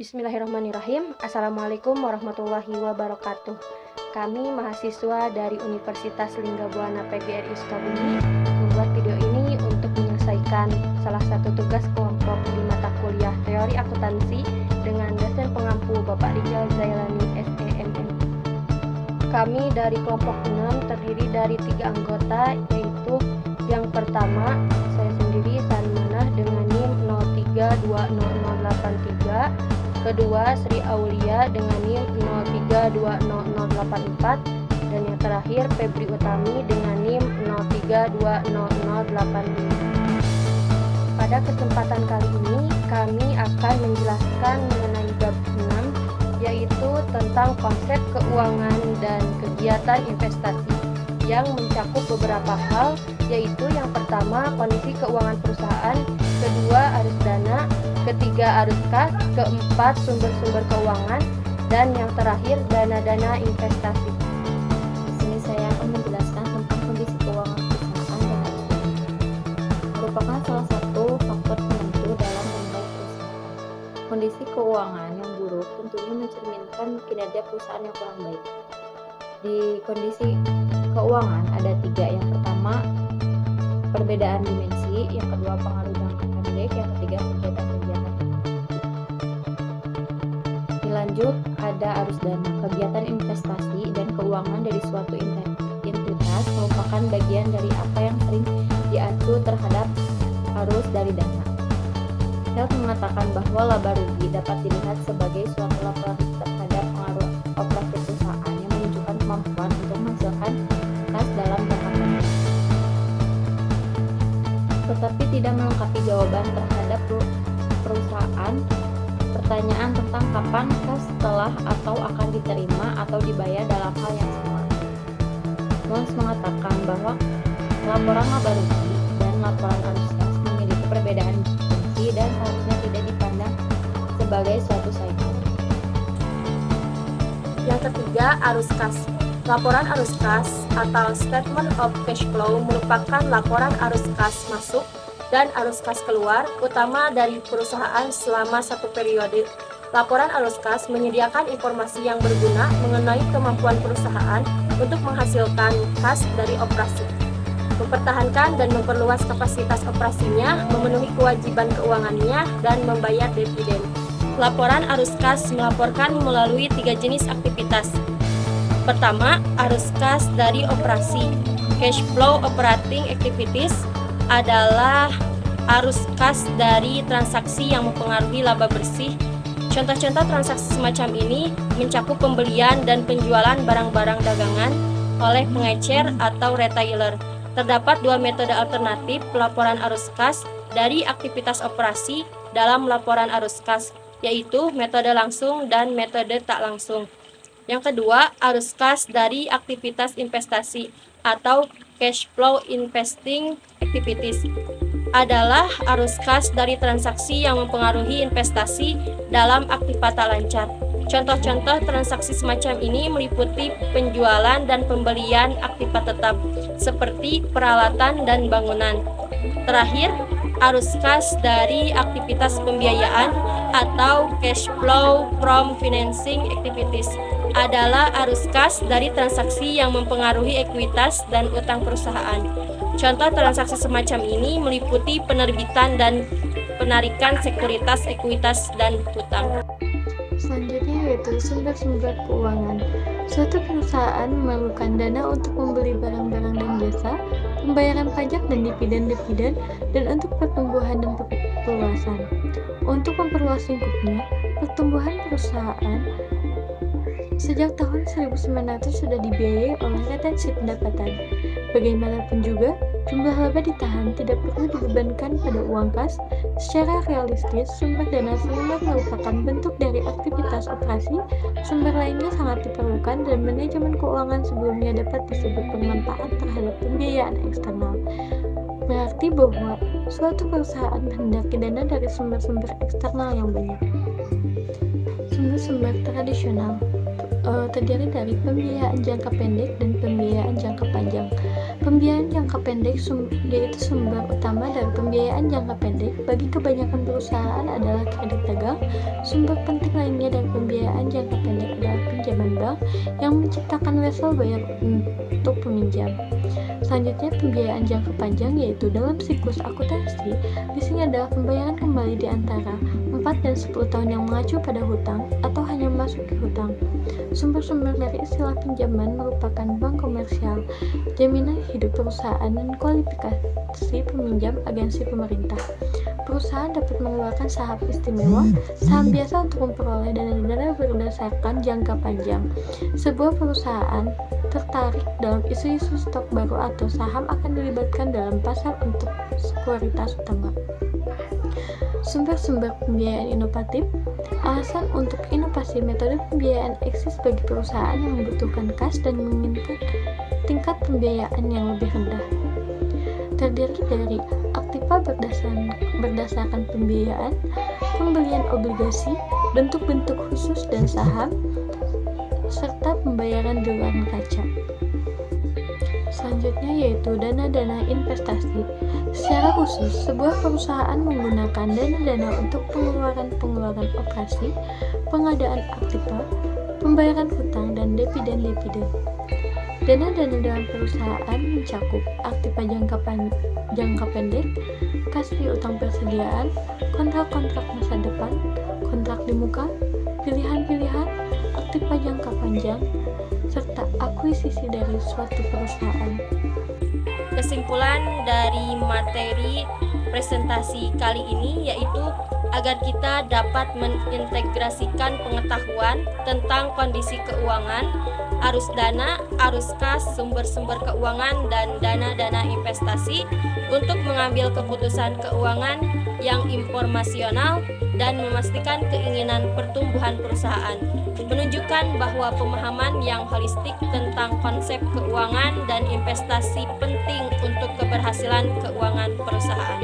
Bismillahirrahmanirrahim. Assalamualaikum warahmatullahi wabarakatuh. Kami mahasiswa dari Universitas Linggabuana PGRI Sukabumi membuat video ini untuk menyelesaikan salah satu tugas kelompok di mata kuliah Teori Akuntansi dengan dosen pengampu Bapak Rijal Zailani SEMM. Kami dari kelompok 6 terdiri dari 3 anggota, yaitu yang pertama saya sendiri Sanmanah dengan NIM 03200083, kedua Sri Aulia dengan NIM 03200084, dan yang terakhir Febri Utami dengan NIM 03200085. Pada kesempatan kali ini kami akan menjelaskan mengenai bab 6, yaitu tentang konsep keuangan dan kegiatan investasi yang mencakup beberapa hal, yaitu yang pertama kondisi keuangan perusahaan, kedua arus dana, ketiga arus kas, keempat sumber-sumber keuangan, dan yang terakhir dana-dana investasi. Di sini saya akan menjelaskan tentang kondisi keuangan perusahaan dan arus dana. Merupakan salah satu faktor penentu dalam menilai perusahaan. Kondisi keuangan yang buruk tentunya mencerminkan kinerja perusahaan yang kurang baik. Di kondisi keuangan ada 3. Yang pertama, perbedaan dimensi, yang kedua pengaruh jangka pendek, yang ketiga kegiatan-kegiatan. Dilanjut ada arus dana. Kegiatan investasi dan keuangan dari suatu entitas merupakan bagian dari apa yang sering diacu terhadap arus dari dana. Self mengatakan bahwa laba rugi dapat dilihat sebagai suatu laporan terhadap pengaruh operasi perusahaan yang menunjukkan kemampuan untuk menghasilkan kas dalam jangka pendek, tetapi tidak melengkapi jawaban terhadap perusahaan pertanyaan tentang kapan kas telah atau akan diterima atau dibayar dalam hal yang sama. Mons mengatakan bahwa laporan laba rugi dan laporan arus kas memiliki perbedaan dimensi dan seharusnya tidak dipandang sebagai suatu saingan. Yang ketiga, arus kas. Laporan arus kas atau Statement of Cash Flow merupakan laporan arus kas masuk dan arus kas keluar utama dari perusahaan selama satu periode. Laporan arus kas menyediakan informasi yang berguna mengenai kemampuan perusahaan untuk menghasilkan kas dari operasi, mempertahankan dan memperluas kapasitas operasinya, memenuhi kewajiban keuangannya, dan membayar dividen. Laporan arus kas melaporkan melalui 3 jenis aktivitas. Pertama, arus kas dari operasi. Cash flow operating activities adalah arus kas dari transaksi yang mempengaruhi laba bersih. Contoh-contoh transaksi semacam ini mencakup pembelian dan penjualan barang-barang dagangan oleh pengecer atau retailer. Terdapat 2 metode alternatif pelaporan arus kas dari aktivitas operasi dalam laporan arus kas, yaitu metode langsung dan metode tak langsung. Yang kedua, arus kas dari aktivitas investasi atau cash flow investing activities adalah arus kas dari transaksi yang mempengaruhi investasi dalam aktivata lancar. Contoh-contoh transaksi semacam ini meliputi penjualan dan pembelian aktiva tetap seperti peralatan dan bangunan. Terakhir, arus kas dari aktivitas pembiayaan atau cash flow from financing activities adalah arus kas dari transaksi yang mempengaruhi ekuitas dan utang perusahaan. Contoh transaksi semacam ini meliputi penerbitan dan penarikan sekuritas, ekuitas, dan utang. Selanjutnya yaitu sumber-sumber keuangan. Suatu perusahaan memerlukan dana untuk membeli barang-barang dan jasa, pembayaran pajak dan dividen-dividen, dan untuk pertumbuhan dan perluasan. Untuk memperluas lingkupnya, pertumbuhan perusahaan sejak tahun 1900 sudah dibiayai oleh retensi pendapatan. Bagaimanapun juga, jumlah laba ditahan tidak perlu dibebankan pada uang kas. Secara realistis, sumber dana sumber merupakan bentuk dari aktivitas operasi, sumber lainnya sangat diperlukan, dan manajemen keuangan sebelumnya dapat disebut bermanfaat terhadap pembiayaan eksternal. Berarti bahwa suatu perusahaan menghendaki dana dari sumber-sumber eksternal yang banyak. Sumber-sumber tradisional terdiri dari pembiayaan jangka pendek dan pembiayaan jangka panjang. Pembiayaan jangka pendek yaitu sumber utama dari pembiayaan jangka pendek bagi kebanyakan perusahaan adalah kredit dagang. Sumber penting lainnya dari pembiayaan jangka pendek adalah pinjaman bank yang menciptakan wesel bayar untuk peminjam. Selanjutnya pembiayaan jangka panjang yaitu dalam siklus akuntansi. Di sini adalah pembayaran kembali di antara 4 dan 10 tahun yang mengacu pada hutang atau hanya masuk ke hutang. Sumber-sumber dari istilah pinjaman merupakan bank komersial, jaminan hidup perusahaan, dan kualifikasi peminjam agensi pemerintah. Perusahaan dapat mengeluarkan saham istimewa, saham biasa untuk memperoleh dana berdasarkan jangka panjang. Sebuah perusahaan tertarik dalam isu-isu stok baru atau saham akan dilibatkan dalam pasar untuk sekuritas utama. Sumber-sumber pembiayaan inovatif. Alasan untuk inovasi metode pembiayaan eksis bagi perusahaan yang membutuhkan kas dan menginginkan tingkat pembiayaan yang lebih rendah. Terdiri dari aktiva berdasarkan pembiayaan, pembelian obligasi, bentuk-bentuk khusus dan saham, serta pembayaran di luar neraca. Selanjutnya yaitu dana-dana investasi. Secara khusus, sebuah perusahaan menggunakan dana-dana untuk pengeluaran operasi, pengadaan aktiva, pembayaran hutang, dan dividen-dividen. Dana-dana dalam perusahaan mencakup aktiva jangka pendek, kas piutang persediaan, kontrak-kontrak masa depan, kontrak di muka, pilihan-pilihan, aktiva jangka panjang, serta akuisisi dari suatu perusahaan. Kesimpulan dari materi presentasi kali ini yaitu agar kita dapat mengintegrasikan pengetahuan tentang kondisi keuangan, arus dana, arus kas, sumber-sumber keuangan, dan dana-dana investasi untuk mengambil keputusan keuangan yang informasional dan memastikan keinginan pertumbuhan perusahaan. Menunjukkan bahwa pemahaman yang holistik tentang konsep keuangan dan investasi penting untuk keberhasilan keuangan perusahaan.